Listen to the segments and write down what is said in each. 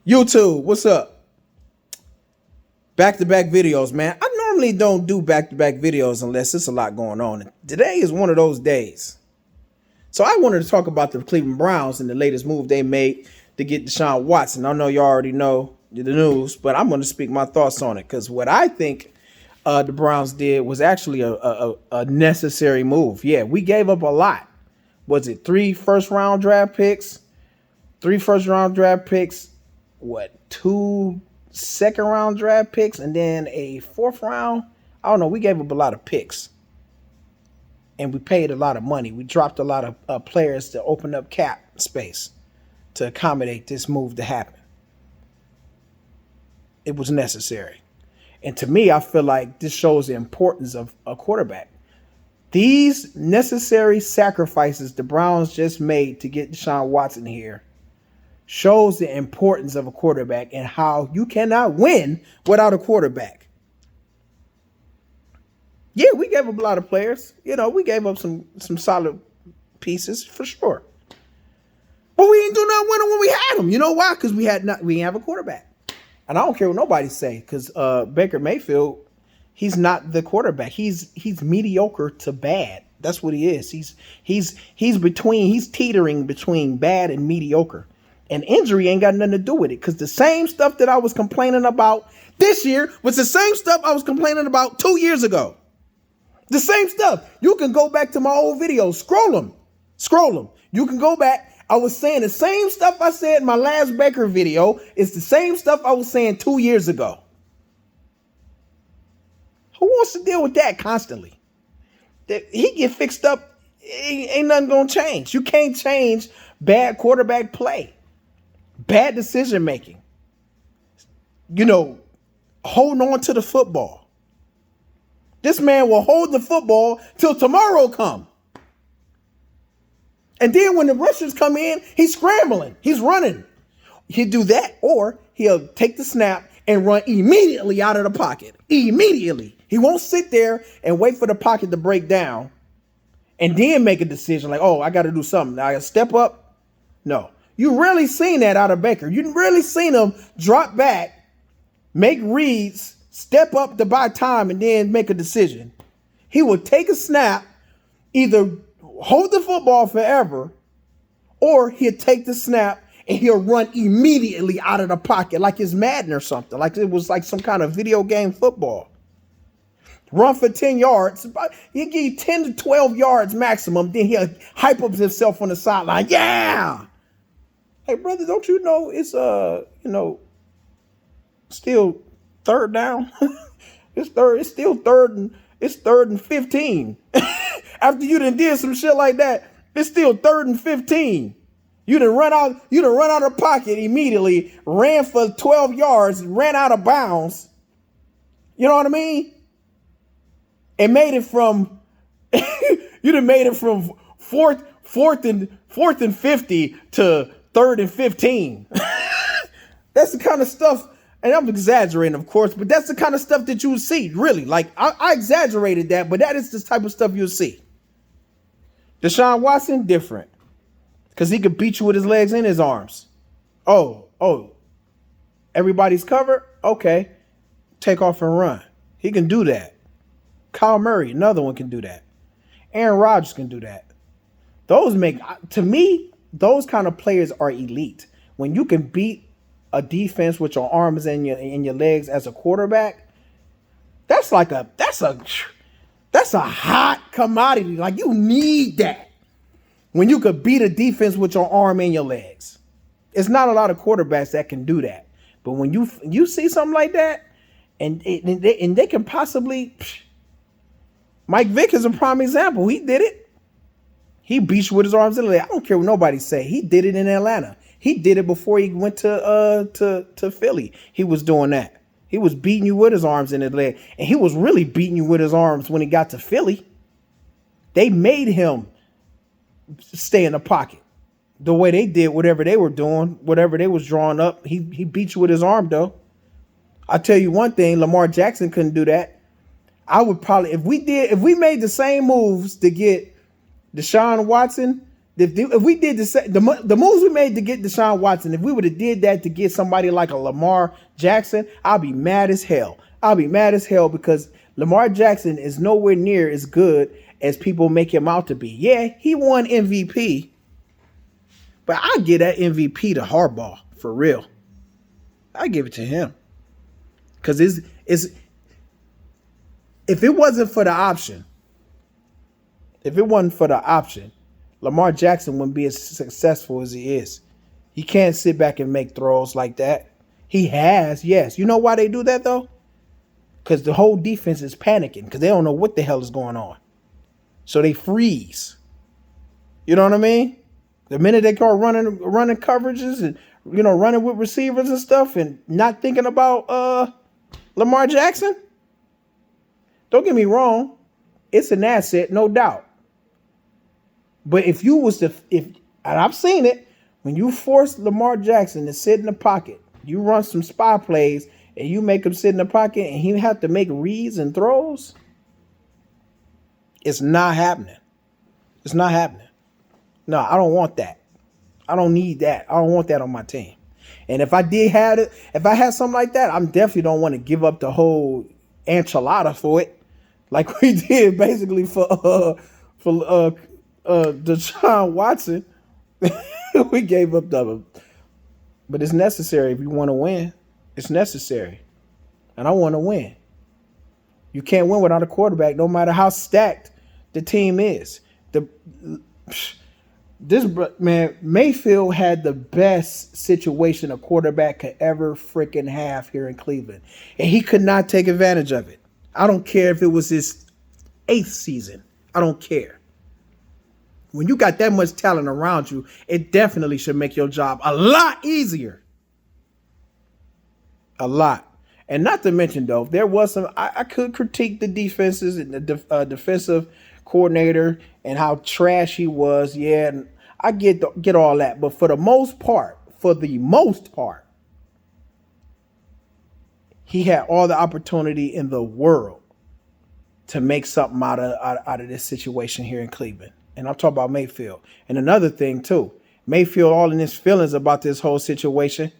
YouTube, what's up? Back-to-back videos, man. I normally don't do back-to-back videos unless there's a lot going on. Today is one of those days. So I wanted to talk about the Cleveland Browns and the latest move they made to get DeShawn Watson. I know you already know the news, but I'm going to speak my thoughts on it because what I think the Browns did was actually a necessary move. Yeah, we gave up a lot. Was it 3 first-round draft picks? 3 first-round draft picks? What, 2 second-round draft picks, and then a 4th round? I don't know. We gave up a lot of picks, and we paid a lot of money. We dropped a lot of players to open up cap space to accommodate this move to happen. It was necessary. And to me, I feel like this shows the importance of a quarterback. These necessary sacrifices the Browns just made to get DeShawn Watson here shows the importance of a quarterback and how you cannot win without a quarterback. Yeah, we gave up a lot of players. You know, we gave up some solid pieces for sure. But we didn't do nothing with them when we had them. You know why? Because we didn't have a quarterback. And I don't care what nobody say, because Baker Mayfield, he's not the quarterback. He's mediocre to bad. That's what he is. He's teetering between bad and mediocre. And injury ain't got nothing to do with it, because the same stuff that I was complaining about this year was the same stuff I was complaining about 2 years ago. The same stuff. You can go back to my old videos. Scroll them. You can go back. I was saying the same stuff I said in my last Baker video. It's the same stuff I was saying 2 years ago. Who wants to deal with that constantly? That he get fixed up, ain't nothing going to change. You can't change bad quarterback play. Bad decision making. You know, holding on to the football. This man will hold the football till tomorrow come. And then when the rushers come in, he's scrambling. He's running. He'll do that, or he'll take the snap and run immediately out of the pocket. Immediately. He won't sit there and wait for the pocket to break down and then make a decision like, oh, I got to do something. I got to step up. No. You really seen that out of Baker. You really seen him drop back, make reads, step up to buy time, and then make a decision. He will take a snap, either hold the football forever, or he'll take the snap and he'll run immediately out of the pocket like it's Madden or something, like it was like some kind of video game football. Run for 10 yards. He'll give you 10 to 12 yards maximum. Then he'll hype up himself on the sideline. Yeah. Hey, brother, don't you know it's still third down? It's still third and 15. After you done did some shit like that, it's still 3rd and 15. You done run out of the pocket immediately, ran for 12 yards, ran out of bounds. You know what I mean? And made it from you done made it from fourth and 50 to 3rd and 15. That's the kind of stuff, and I'm exaggerating, of course, but that's the kind of stuff that you would see, really. Like, I exaggerated that, but that is the type of stuff you'll see. DeShawn Watson, different. Because he could beat you with his legs and his arms. Oh, everybody's covered? Okay. Take off and run. He can do that. Kyle Murray, another one, can do that. Aaron Rodgers can do that. To me, those kind of players are elite. When you can beat a defense with your arms and your legs as a quarterback, that's a hot commodity. Like, you need that. When you could beat a defense with your arm and your legs. It's not a lot of quarterbacks that can do that. But when you see something like that, and they can possibly, Mike Vick is a prime example. He did it. He beat you with his arms and legs. I don't care what nobody say. He did it in Atlanta. He did it before he went to Philly. He was doing that. He was beating you with his arms and his leg. And he was really beating you with his arms when he got to Philly. They made him stay in the pocket. The way they did whatever they were doing, whatever they was drawing up, he beat you with his arm, though. I'll tell you one thing, Lamar Jackson couldn't do that. I would probably, if we made the same moves to get DeShawn Watson, If we did the moves we made to get Deshaun Watson, if we would have did that to get somebody like a Lamar Jackson, I'll be mad as hell. I'll be mad as hell because Lamar Jackson is nowhere near as good as people make him out to be. Yeah, he won MVP, but I give that MVP to Harbaugh for real. I give it to him because if it wasn't for the option, Lamar Jackson wouldn't be as successful as he is. He can't sit back and make throws like that. He has, yes. You know why they do that, though? Because the whole defense is panicking because they don't know what the hell is going on. So they freeze. You know what I mean? The minute they go running coverages and, running with receivers and stuff and not thinking about Lamar Jackson, don't get me wrong. It's an asset, no doubt. But if you was and I've seen it, when you force Lamar Jackson to sit in the pocket, you run some spy plays and you make him sit in the pocket and he have to make reads and throws, it's not happening. It's not happening. No, I don't want that. I don't need that. I don't want that on my team. And if I had something like that, I definitely don't want to give up the whole enchilada for it, like we did basically for DeShawn Watson. We gave up but it's necessary if you want to win. It's necessary, and I want to win. You can't win without a quarterback, no matter how stacked the team is. Mayfield had the best situation a quarterback could ever freaking have here in Cleveland, and he could not take advantage of it. I don't care if it was his 8th season. I don't care. When you got that much talent around you, it definitely should make your job a lot easier. A lot. And not to mention, though, there was some, I could critique the defenses and the defensive coordinator and how trash he was. Yeah, and I get all that. But for the most part, he had all the opportunity in the world to make something out of this situation here in Cleveland. And I'm talking about Mayfield. And another thing, too, Mayfield all in his feelings about this whole situation.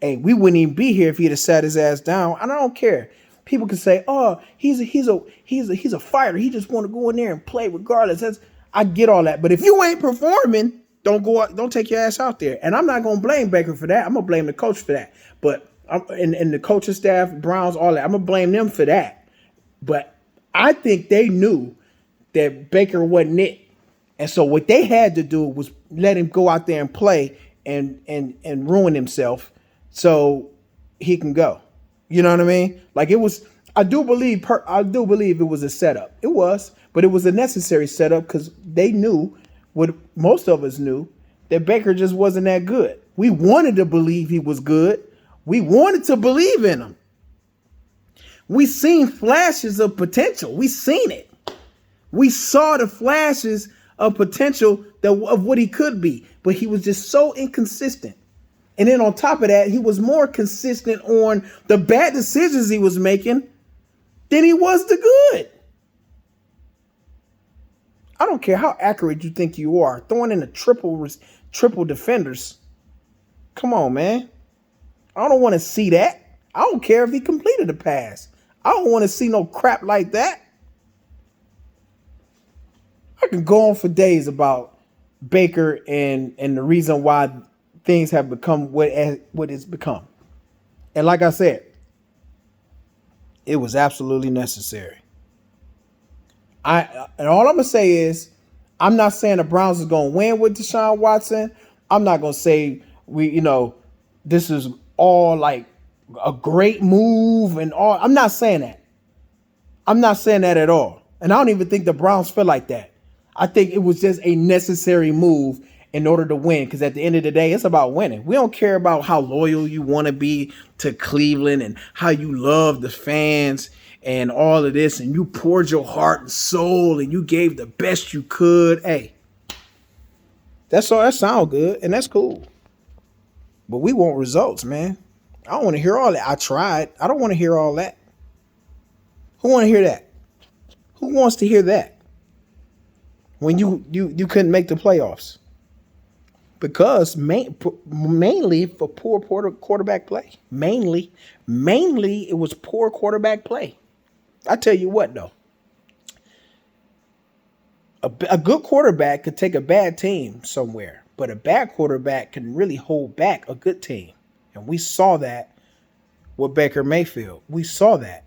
Hey, we wouldn't even be here if he'd have sat his ass down. And I don't care. People can say, "Oh, he's a fighter. He just want to go in there and play regardless." I get all that. But if you ain't performing, don't take your ass out there. And I'm not gonna blame Baker for that. I'm gonna blame the coach for that. But and the coaching staff, Browns, all that. I'm gonna blame them for that. But I think they knew that Baker wasn't it. And so what they had to do was let him go out there and play and ruin himself so he can go. You know what I mean? Like it was, I do believe it was a setup. It was, but it was a necessary setup because they knew what most of us knew, that Baker just wasn't that good. We wanted to believe he was good. We wanted to believe in him. We seen flashes of potential. We seen it. We saw the flashes of potential of what he could be, but he was just so inconsistent. And then on top of that, he was more consistent on the bad decisions he was making than he was the good. I don't care how accurate you think you are. Throwing in the triple defenders. Come on, man. I don't want to see that. I don't care if he completed a pass. I don't want to see no crap like that. I can go on for days about Baker and the reason why things have become what it's become. And like I said, it was absolutely necessary. And all I'm going to say is, I'm not saying the Browns is going to win with Deshaun Watson. I'm not going to say this is all like a great move and all. I'm not saying that. I'm not saying that at all. And I don't even think the Browns feel like that. I think it was just a necessary move in order to win, because at the end of the day, it's about winning. We don't care about how loyal you want to be to Cleveland and how you love the fans and all of this, and you poured your heart and soul and you gave the best you could. Hey, that's all. That sounds good and that's cool. But we want results, man. I don't want to hear all that. I tried. I don't want to hear all that. Who want to hear that? Who wants to hear that? when you couldn't make the playoffs? Because mainly for poor quarterback play. Mainly it was poor quarterback play. I tell you what though, a good quarterback could take a bad team somewhere, but a bad quarterback can really hold back a good team, and we saw that with Baker Mayfield. We saw that,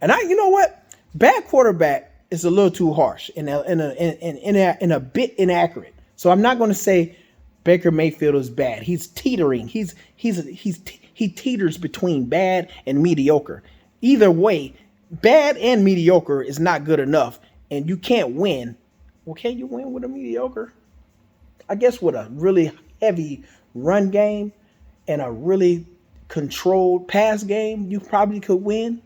and you know what, bad quarterback is a little too harsh and a bit inaccurate. So I'm not going to say Baker Mayfield is bad. He's teetering. He teeters between bad and mediocre. Either way, bad and mediocre is not good enough, and you can't win. Well, can you win with a mediocre? I guess with a really heavy run game and a really controlled pass game, you probably could win.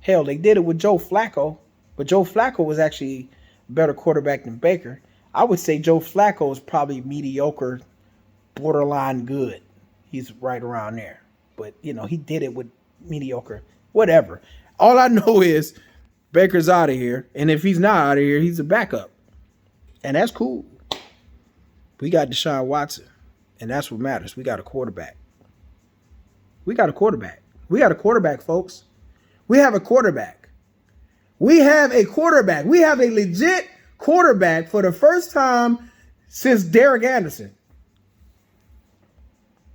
Hell, they did it with Joe Flacco, but Joe Flacco was actually a better quarterback than Baker. I would say Joe Flacco is probably mediocre, borderline good. He's right around there. But, he did it with mediocre. Whatever. All I know is Baker's out of here. And if he's not out of here, he's a backup. And that's cool. We got DeShawn Watson. And that's what matters. We got a quarterback. We got a quarterback. We got a quarterback, folks. We have a quarterback. We have a quarterback. We have a legit quarterback for the first time since Derek Anderson.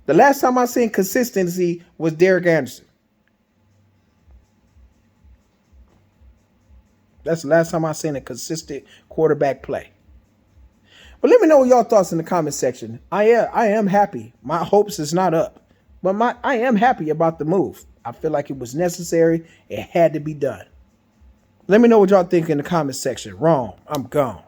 The last time I seen consistency was Derek Anderson. That's the last time I seen a consistent quarterback play. But let me know your thoughts in the comment section. I am happy. My hopes is not up, but I am happy about the move. I feel like it was necessary. It had to be done. Let me know what y'all think in the comment section. Wrong. I'm gone.